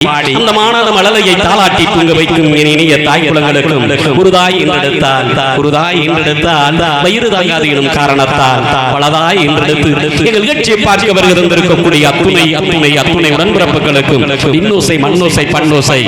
அந்த மானாத மழலையை தாளாட்டி தூங்க வைக்கும் என் இனிய தாய் குலங்களுக்கும் குருதாய் என்றெடுத்தால் வயிறு தாங்காது எனும் காரணத்தால் பலதாய் என்றெடுத்து எங்கள் நிகழ்ச்சியை பார்க்க வருகிறந்திருக்கக்கூடிய அத்துணை உடன்பிறப்புகளுக்கும் இன்னோசை மண்ணோசை பண்ணோசை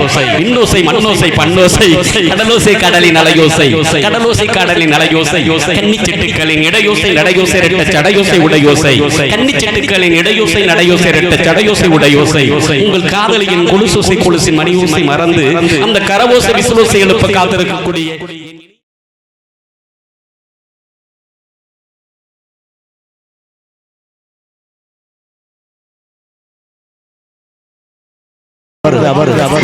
இன்னோசை மண்ணோசை பண்ணோசை கடலோசை கடலின் அலையோசை கடலோசை கடலின் அலையோசை கன்னிச்செட்டுக்களின் இடையோசை நடையோசை இரட்ட சடையோசை உடையோசை கன்னிச்செட்டுக்களின் இடையோசை நடையோசை இரட்ட சடையோசை உடையோசை உங்கள் காதலியின் கொலுசோசை கொலுசின் மணியோசை மறந்து அந்த கரவோசை விசுவோசை எழுப்ப காத்திருக்கக்கூடிய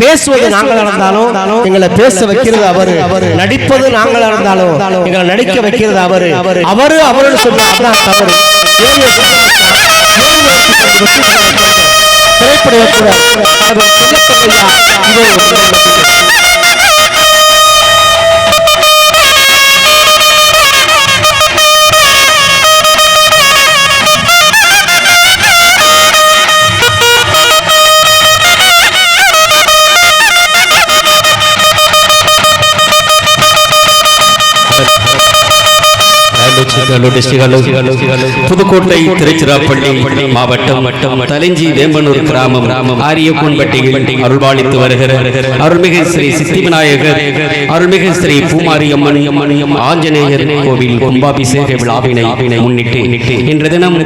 பேசுவது நாங்கள் இருந்தாலும் எங்களை பேச வைக்கிறது அவரு, நடிப்பது நாங்கள் இருந்தாலும் எங்களை நடிக்க வைக்கிறது அவரு, அவரு சொன்னாதான் தவறு. திரைப்பட புதுக்கோட்டை திருச்சிராப்பள்ளி மாவட்டம் தலிஞ்சி வேம்பனூர் கிராமம் ஆரியக்கூன்பட்டியில் அருள்பாலித்து வருகிற அருள்மிகு ஸ்ரீ சித்தி விநாயகர் அருள்மிகு ஸ்ரீ பூமாரியம்மன் ஆஞ்சநேயர் கோவில் கும்பாபிஷேக விழாவினை முன்னிட்டு இன்று தினம்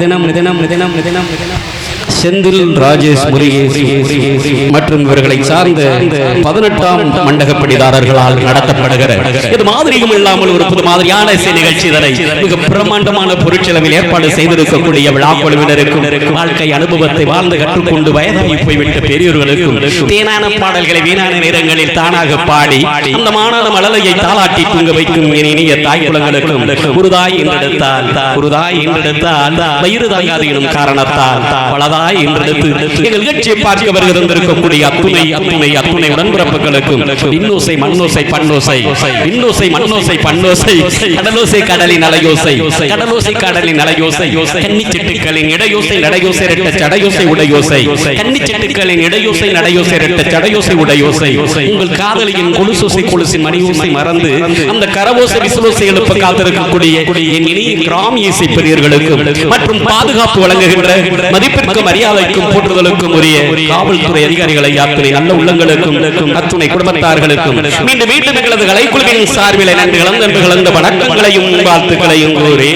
செந்தில் ராஜேஷ் முருகேஷ் மற்றும் இவர்களை சார்ந்த 18ஆம் மண்டகப்படிதாரர்களால் நடத்தப்படுகிற இது மாதிரியும் இல்லாமல் ஒரு புது மாதிரியான நிகழ்ச்சி மிக பிரம்மாண்டமான பொருட்செலவில் ஏற்பாடு செய்திருக்கக்கூடிய விழா குழுவினருக்கும் வாழ்க்கை அனுபவத்தை வாழ்ந்து கற்றுக்கொண்டு வயதாகி போய்விட்ட பெரியோர்களுக்கும் தேனான பாடல்களை வீணான நேரங்களில் தானாக பாடி அந்த மானாத மழலையை தாளாட்டி தூங்க வைக்கும் என் இனிய தாய் குலங்களுக்கும் குருதாய் என்றெடுத்தால் வயிறு தாங்காது எனும் காரணத்தால் பலதாய் என்றெடுத்து எங்கள் நிகழ்ச்சியை பார்க்க வருகிறந்திருக்கக்கூடிய அத்துணை உடன்பிறப்புகளுக்கும் இன்னோசை மண்ணோசை பண்ணோசை இன்னோசை மண்ணோசை பண்ணோசை கடலோசை கடலின் அலையோசை கடலோசை கடலின் அலையோசை கன்னிச்செட்டுக்களின் இடையோசை நடையோசை இரட்ட சடையோசை உடையோசை கன்னிச்செட்டுக்களின் இடையோசை நடையோசை இரட்ட சடையோசை உடையோசை உங்கள் காதலியின் கொலுசோசை கொலுசின் மணியோசை மறந்து அந்த கரவோசை விசுவோசை எழுப்ப காத்திருக்கக்கூடிய என் இனிய கிராமிய இசை பிரியர்களுக்கும் மற்றும் பாதுகாப்பு வழங்குகின்ற மதிப்பிற்கும் மரியாதைக்கும் போற்றுதலுக்கும் உரிய காவல்துறை அதிகாரிகளை யாத்திரை நல்ல உள்ளங்களுக்கும் அத்துணை குடும்பத்தார்களுக்கும் மீண்டும் எங்களது கலைக்குழுவின் சார்பில் நன்றி கலந்த வணக்கங்களையும் வாழ்த்துக்களையும் கூறி